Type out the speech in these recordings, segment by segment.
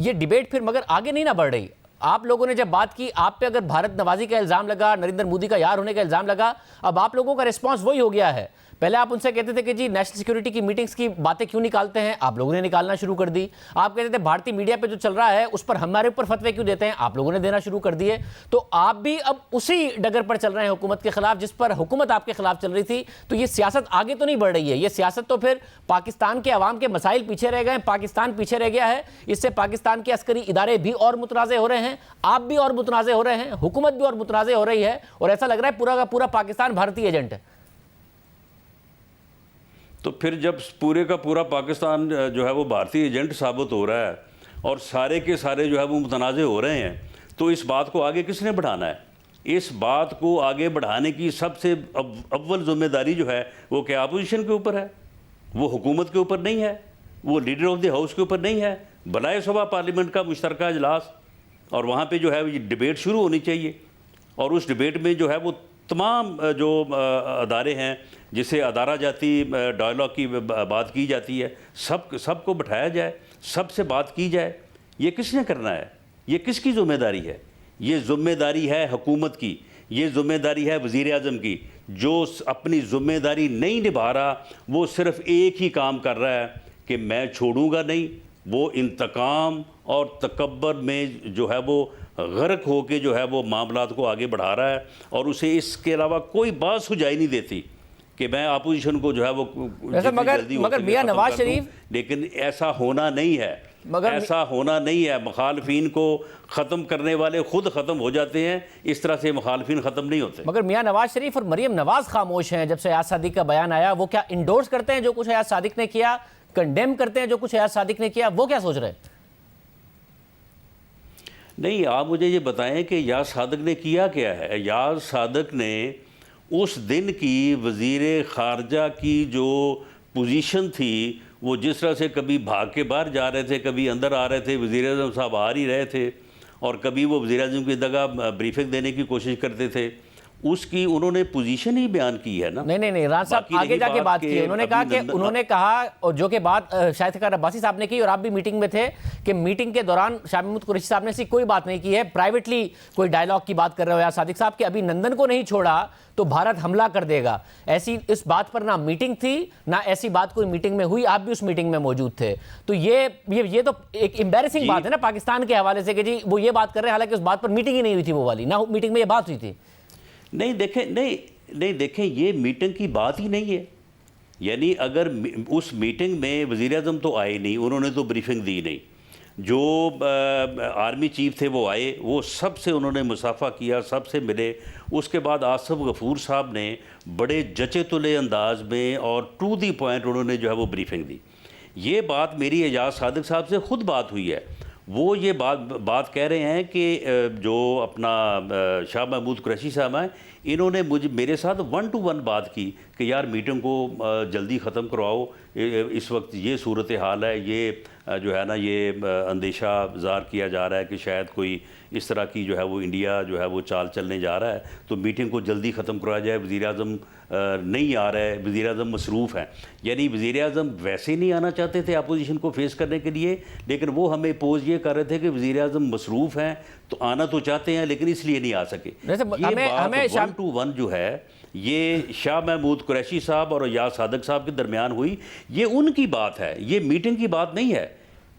یہ ڈیبیٹ پھر مگر آگے نہیں نہ بڑھ رہی. آپ لوگوں نے جب بات کی, آپ پہ اگر بھارت نوازی کا الزام لگا, نریندر مودی کا یار ہونے کا الزام لگا, اب آپ لوگوں کا ریسپانس وہی ہو گیا ہے. پہلے آپ ان سے کہتے تھے کہ جی نیشنل سیکیورٹی کی میٹنگز کی باتیں کیوں نکالتے ہیں, آپ لوگوں نے نکالنا شروع کر دی. آپ کہتے تھے بھارتی میڈیا پہ جو چل رہا ہے اس پر ہمارے اوپر فتوے کیوں دیتے ہیں, آپ لوگوں نے دینا شروع کر دیے. تو آپ بھی اب اسی ڈگر پر چل رہے ہیں حکومت کے خلاف جس پر حکومت آپ کے خلاف چل رہی تھی. تو یہ سیاست آگے تو نہیں بڑھ رہی ہے, یہ سیاست تو پھر پاکستان کے عوام کے مسائل پیچھے رہ گئے, پاکستان پیچھے رہ گیا ہے. اس سے پاکستان کے عسکری ادارے بھی اور متنازع ہو رہے ہیں, آپ بھی اور متنازع ہو رہے ہیں, حکومت بھی اور متنازع ہو رہی ہے, اور ایسا لگ رہا ہے پورا کا پورا پاکستان بھارتی ایجنٹ ہے. تو پھر جب پورے کا پورا پاکستان جو ہے وہ بھارتی ایجنٹ ثابت ہو رہا ہے اور سارے کے سارے جو ہے وہ متنازع ہو رہے ہیں, تو اس بات کو آگے کس نے بڑھانا ہے؟ اس بات کو آگے بڑھانے کی سب سے اول ذمہ داری جو ہے وہ کیا اپوزیشن کے اوپر ہے, وہ حکومت کے اوپر نہیں ہے, وہ لیڈر آف دی ہاؤس کے اوپر نہیں ہے. بلائے صبح پارلیمنٹ کا مشترکہ اجلاس, اور وہاں پہ جو ہے یہ ڈیبیٹ شروع ہونی چاہیے, اور اس ڈیبیٹ میں جو ہے وہ تمام جو ادارے ہیں جسے ادارہ جاتی ڈائلاگ کی بات کی جاتی ہے, سب کو بٹھایا جائے, سب سے بات کی جائے. یہ کس نے کرنا ہے؟ یہ کس کی ذمہ داری ہے؟ یہ ذمہ داری ہے حکومت کی, یہ ذمہ داری ہے وزیر اعظم کی. جو اپنی ذمہ داری نہیں نبھا رہا وہ صرف ایک ہی کام کر رہا ہے کہ میں چھوڑوں گا نہیں. وہ انتقام اور تکبر میں جو ہے وہ غرق ہو کے جو ہے وہ معاملات کو آگے بڑھا رہا ہے, اور اسے اس کے علاوہ کوئی بات سجائی نہیں دیتی کہ میں اپوزیشن کو جو ہے وہ مگر میاں نواز شریف, لیکن ایسا ہونا نہیں ہے, ایسا ہونا نہیں ہے. مخالفین کو ختم کرنے والے خود ختم ہو جاتے ہیں, اس طرح سے مخالفین ختم نہیں ہوتے. مگر میاں نواز شریف اور مریم نواز خاموش ہیں جب سے ایاز صادق کا بیان آیا. وہ کیا انڈورس کرتے ہیں جو کچھ ایاز صادق نے کیا, کنڈیم کرتے ہیں جو کچھ ایاز صادق نے کیا, وہ کیا سوچ رہے ہیں؟ نہیں, آپ مجھے یہ بتائیں کہ ایاز صادق نے کیا کیا ہے. ایاز صادق نے اس دن کی وزیر خارجہ کی جو پوزیشن تھی, وہ جس طرح سے کبھی بھاگ کے باہر جا رہے تھے, کبھی اندر آ رہے تھے, وزیر اعظم صاحب آ ہی رہے تھے, اور کبھی وہ وزیر اعظم کی جگہ بریفنگ دینے کی کوشش کرتے تھے, اس کی انہوں نے پوزیشن ہی بیان کی ہے نا. نہیں رانا صاحب آگے جا کے بات کی. انہوں نے کہا اور جو کہ بات شاہد فخر عباسی صاحب نے کی, اور آپ بھی میٹنگ میں تھے, کہ میٹنگ کے دوران شاہ محمود قریشی صاحب نے ایسی کوئی بات نہیں کی ہے, پرائیویٹلی کوئی ڈائلاگ کی بات کر رہے ہو ایاز صادق صاحب, کہ ابھی نندن کو نہیں چھوڑا تو بھارت حملہ کر دے گا. ایسی اس بات پر نہ میٹنگ تھی نہ ایسی بات کوئی میٹنگ میں ہوئی, آپ بھی اس میٹنگ میں موجود تھے. تو یہ تو ایک امبیرسنگ بات ہے نا پاکستان کے حوالے سے, کہ جی وہ یہ بات کر رہے ہیں حالانکہ اس بات پر میٹنگ ہی نہیں ہوئی تھی, وہ والی نہ میٹنگ میں یہ بات ہوئی تھی. نہیں دیکھیں یہ میٹنگ کی بات ہی نہیں ہے. یعنی اگر اس میٹنگ میں وزیر اعظم تو آئے نہیں, انہوں نے تو بریفنگ دی نہیں, جو آرمی چیف تھے وہ آئے, وہ سب سے انہوں نے مصافحہ کیا, سب سے ملے. اس کے بعد آصف غفور صاحب نے بڑے جچے تلے انداز میں اور ٹو دی پوائنٹ انہوں نے جو ہے وہ بریفنگ دی. یہ بات میری ایاز صادق صاحب سے خود بات ہوئی ہے. وہ یہ بات کہہ رہے ہیں کہ جو اپنا شاہ محمود قریشی صاحب ہیں, انہوں نے میرے ساتھ 1 to 1 بات کی کہ یار میٹنگ کو جلدی ختم کرواؤ, اس وقت یہ صورتحال ہے, یہ جو ہے نا یہ اندیشہ ظاہر کیا جا رہا ہے کہ شاید کوئی اس طرح کی جو ہے وہ انڈیا جو ہے وہ چال چلنے جا رہا ہے, تو میٹنگ کو جلدی ختم کرایا جائے. وزیر اعظم نہیں آ رہا ہے, وزیر اعظم مصروف ہیں. یعنی وزیر اعظم ویسے نہیں آنا چاہتے تھے اپوزیشن کو فیس کرنے کے لیے, لیکن وہ ہمیں پوز یہ کر رہے تھے کہ وزیر اعظم مصروف ہیں, تو آنا تو چاہتے ہیں لیکن اس لیے نہیں آ سکے. یہ بات 1 to 1 جو ہے یہ شاہ محمود قریشی صاحب اور ایاز صادق صاحب کے درمیان ہوئی, یہ ان کی بات ہے, یہ میٹنگ کی بات نہیں ہے.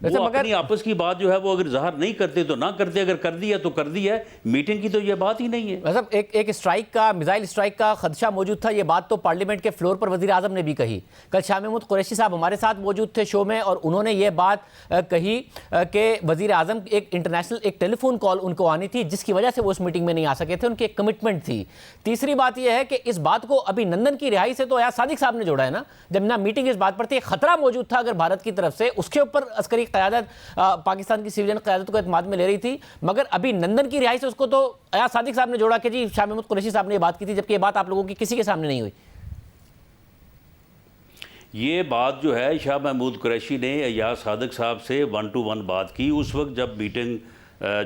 وہ اپنی آپس کی بات جو ہے وہ اگر ظاہر نہیں کرتے تو نہ کرتے, اگر کر دیا تو کر دیا ہے. میٹنگ کی تو یہ بات ہی نہیں ہے. ایک اسٹرائک کا, میزائل اسٹرائک کا خدشہ موجود تھا, یہ بات تو پارلیمنٹ کے فلور پر وزیر اعظم نے بھی کہی. کل شاہ محمود قریشی صاحب ہمارے ساتھ موجود تھے شو میں, اور انہوں نے یہ بات کہی کہ وزیر اعظم ایک انٹرنیشنل ایک ٹیلی فون کال ان کو آنی تھی, جس کی وجہ سے وہ اس میٹنگ میں نہیں آ سکے تھے, ان کی ایک کمٹمنٹ تھی. تیسری بات یہ ہے کہ اس بات کو ابھی نندن کی رہائی سے تو ایاز صادق صاحب نے جوڑا ہے نا, جب نہ میٹنگ اس بات پر تھی, خطرہ موجود تھا اگر بھارت کی طرف سے, اس کے اوپر عسکری قیادت پاکستان کی سویلین قیادت کو اعتماد میں لے رہی تھی. مگر ابھی نندن کی رہائی سے اس کو تو ایاز صادق صاحب نے جوڑا کہ جی شاہ محمود قریشی صاحب نے یہ بات کی تھی, جبکہ یہ بات آپ لوگوں کی کسی کے سامنے نہیں ہوئی. یہ بات جو ہے شاہ محمود قریشی نے ایاز صادق صاحب سے 1 to 1 بات کی اس وقت جب میٹنگ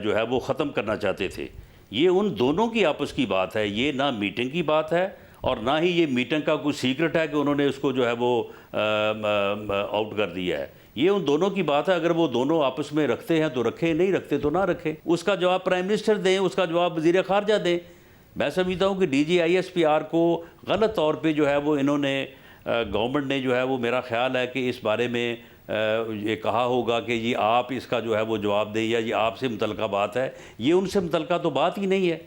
جو ہے وہ ختم کرنا چاہتے تھے. یہ ان دونوں کی آپس کی بات ہے, یہ نہ میٹنگ کی بات ہے اور نہ ہی یہ میٹنگ کا کوئی سیکرٹ ہے کہ انہوں نے اس کو جو ہے وہ آؤٹ کر دیا ہے. یہ ان دونوں کی بات ہے، اگر وہ دونوں آپس میں رکھتے ہیں تو رکھیں، نہیں رکھتے تو نہ رکھیں. اس کا جواب پرائم منسٹر دیں، اس کا جواب وزیر خارجہ دیں. میں سمجھتا ہوں کہ D G I S P R کو غلط طور پہ جو ہے وہ انہوں نے گورنمنٹ نے جو ہے وہ، میرا خیال ہے کہ اس بارے میں یہ کہا ہوگا کہ یہ آپ اس کا جو ہے وہ جواب دیں، یا یہ آپ سے متعلقہ بات ہے. یہ ان سے متعلقہ تو بات ہی نہیں ہے.